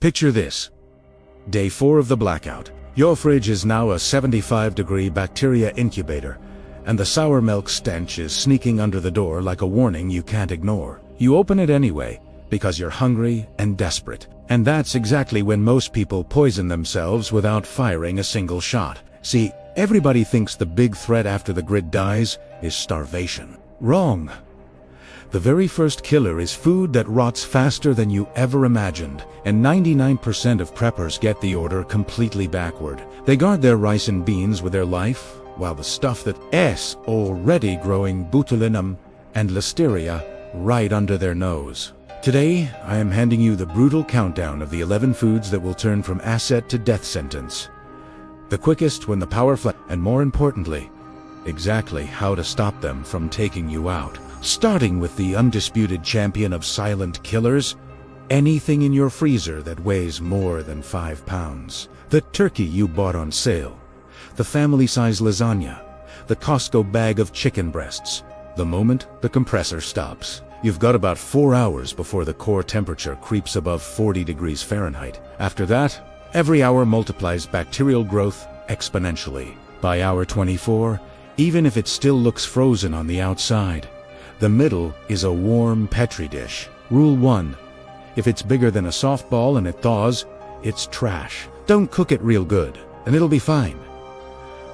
Picture this. Day 4 of the blackout. Your fridge is now a 75-degree bacteria incubator, and the sour milk stench is sneaking under the door like a warning you can't ignore. You open it anyway, because you're hungry and desperate. And that's exactly when most people poison themselves without firing a single shot. See, everybody thinks the big threat after the grid dies is starvation. Wrong. The very first killer is food that rots faster than you ever imagined, and 99% of preppers get the order completely backward. They guard their rice and beans with their life, while the stuff that's already growing botulinum and listeria right under their nose. Today, I am handing you the brutal countdown of the 11 foods that will turn from asset to death sentence. The quickest when the power flash, and more importantly, exactly how to stop them from taking you out. Starting with the undisputed champion of silent killers, anything in your freezer that weighs more than 5 pounds. The turkey you bought on sale, the family-size lasagna, the Costco bag of chicken breasts. The moment the compressor stops, you've got about 4 hours before the core temperature creeps above 40 degrees Fahrenheit. After that, every hour multiplies bacterial growth exponentially. By hour 24, even if it still looks frozen on the outside, the middle is a warm Petri dish. Rule 1. If it's bigger than a softball and it thaws, it's trash. Don't cook it real good, and it'll be fine.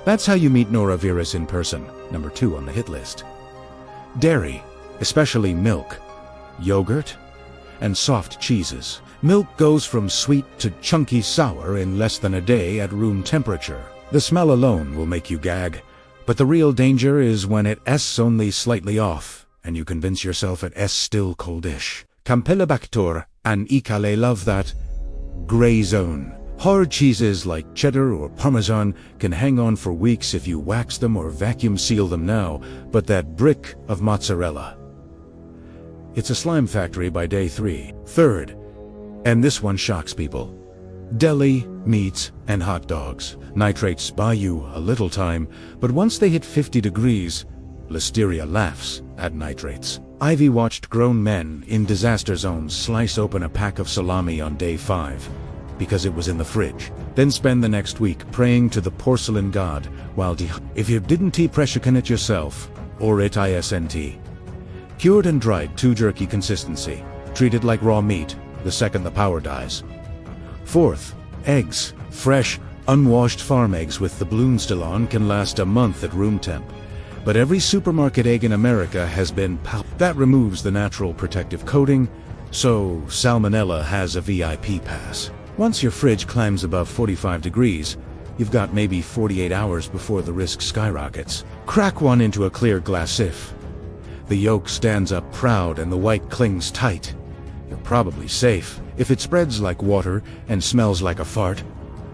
That's how you meet norovirus in person. Number 2 on the hit list. Dairy, especially milk, yogurt, and soft cheeses. Milk goes from sweet to chunky sour in less than a day at room temperature. The smell alone will make you gag, but the real danger is when it's only slightly off, and you convince yourself it's still coldish. Campylobacter and E. coli love that gray zone. Hard cheeses like cheddar or parmesan can hang on for weeks if you wax them or vacuum seal them now, but that brick of mozzarella, it's a slime factory by day 3. Third, and this one shocks people, deli, meats, and hot dogs. Nitrates buy you a little time, but once they hit 50 degrees, listeria laughs at nitrates. Ivy watched grown men in disaster zones slice open a pack of salami on day 5, because it was in the fridge, then spend the next week praying to the porcelain god while if you didn't pressure can it yourself, or it isn't. Cured and dried to jerky consistency, treated like raw meat the second the power dies. Fourth, eggs. Fresh, unwashed farm eggs with the bloom still on can last a month at room temp. But every supermarket egg in America has been that removes the natural protective coating, so salmonella has a VIP pass. Once your fridge climbs above 45 degrees, you've got maybe 48 hours before the risk skyrockets. Crack one into a clear glass sieve. The yolk stands up proud and the white clings tight. You're probably safe. If it spreads like water and smells like a fart,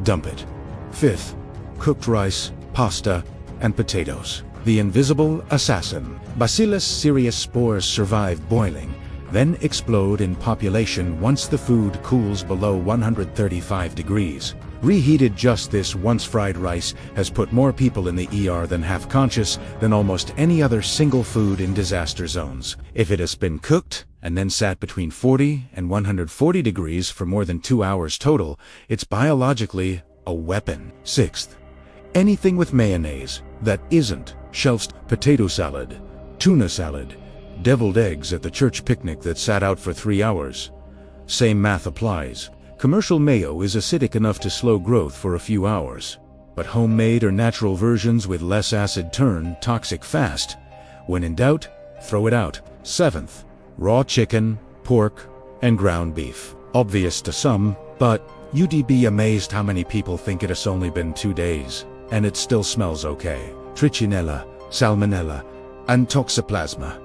dump it. Fifth, cooked rice, pasta, and potatoes. The invisible assassin. Bacillus cereus spores survive boiling, then explode in population once the food cools below 135 degrees. Reheated just this once fried rice has put more people in the ER than half conscious than almost any other single food in disaster zones. If it has been cooked and then sat between 40 and 140 degrees for more than 2 hours total, it's biologically a weapon. Sixth, anything with mayonnaise that isn't shelved. Potato salad, tuna salad, deviled eggs at the church picnic that sat out for 3 hours. Same math applies. Commercial mayo is acidic enough to slow growth for a few hours, but homemade or natural versions with less acid turn toxic fast. When in doubt, throw it out. Seventh, raw chicken, pork, and ground beef. Obvious to some, but you'd be amazed how many people think it has only been 2 days, and it still smells okay. Trichinella, salmonella, and toxoplasma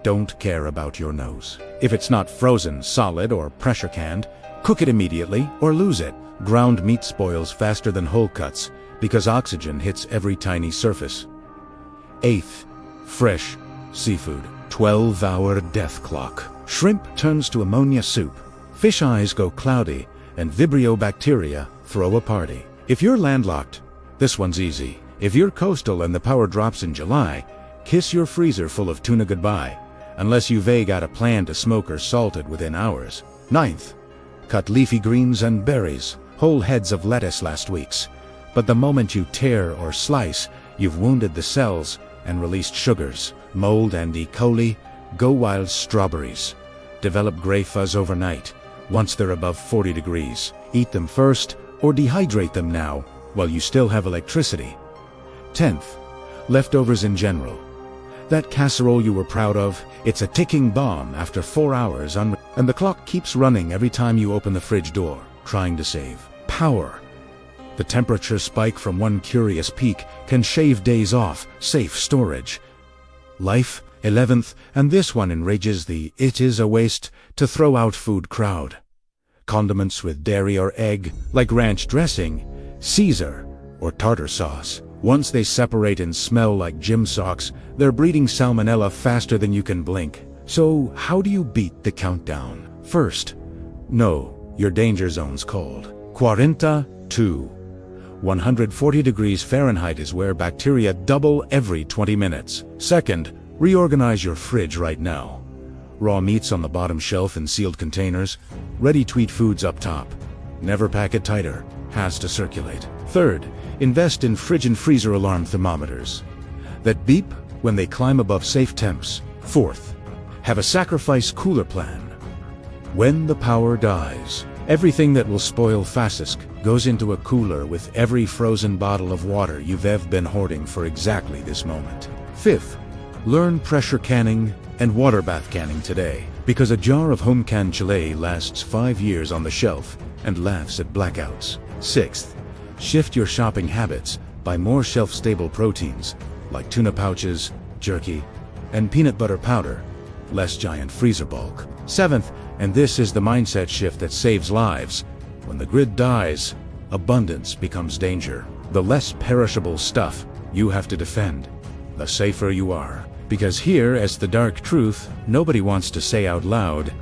don't care about your nose. If it's not frozen, solid, or pressure canned, cook it immediately or lose it. Ground meat spoils faster than whole cuts because oxygen hits every tiny surface. Eighth, fresh seafood. 12-hour death clock. Shrimp turns to ammonia soup. Fish eyes go cloudy, and Vibrio bacteria throw a party. If you're landlocked, this one's easy. If you're coastal and the power drops in July, kiss your freezer full of tuna goodbye, unless you've got a plan to smoke or salt it within hours. Ninth, cut leafy greens and berries, whole heads of lettuce last week's. But the moment you tear or slice, you've wounded the cells and released sugars, mold and E. coli. Go wild strawberries. Develop gray fuzz overnight. Once they're above 40 degrees, eat them first or dehydrate them now while you still have electricity. 10th, leftovers in general. That casserole you were proud of, it's a ticking bomb after 4 hours and the clock keeps running every time you open the fridge door, trying to save power. The temperature spike from one curious peak can shave days off safe storage. Life, 11th, and this one enrages the "it is a waste to throw out food" crowd. Condiments with dairy or egg, like ranch dressing, Caesar, or tartar sauce. Once they separate and smell like gym socks, they're breeding salmonella faster than you can blink. So how do you beat the countdown? First, know your danger zone's called 42. 140 degrees Fahrenheit is where bacteria double every 20 minutes. Second, reorganize your fridge right now. Raw meats on the bottom shelf in sealed containers, ready-to-eat foods up top. Never pack it tighter, has to circulate. Third, invest in fridge and freezer alarm thermometers that beep when they climb above safe temps. Fourth, have a sacrifice cooler plan. When the power dies, everything that will spoil fastest goes into a cooler with every frozen bottle of water you've ever been hoarding for exactly this moment. Fifth, learn pressure canning and water bath canning today, because a jar of home canned Chile lasts 5 years on the shelf and laughs at blackouts. Sixth, shift your shopping habits. Buy more shelf-stable proteins like tuna pouches, jerky, and peanut butter powder, less giant freezer bulk. Seventh, and this is the mindset shift that saves lives. When the grid dies, abundance becomes danger. The less perishable stuff you have to defend, the safer you are. Because here, as the dark truth, nobody wants to say out loud,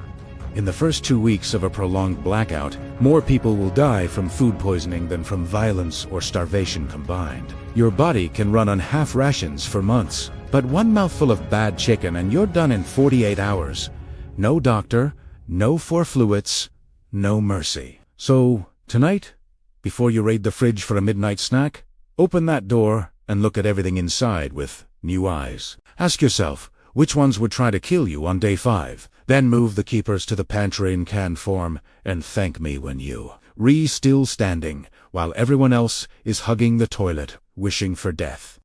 in the first 2 weeks of a prolonged blackout, more people will die from food poisoning than from violence or starvation combined. Your body can run on half rations for months, but one mouthful of bad chicken and you're done in 48 hours. No doctor, no 4 fluids, no mercy. So, tonight, before you raid the fridge for a midnight snack, open that door and look at everything inside with new eyes. Ask yourself, which ones would try to kill you on day 5? Then move the keepers to the pantry in can form and thank me when you still standing while everyone else is hugging the toilet, wishing for death.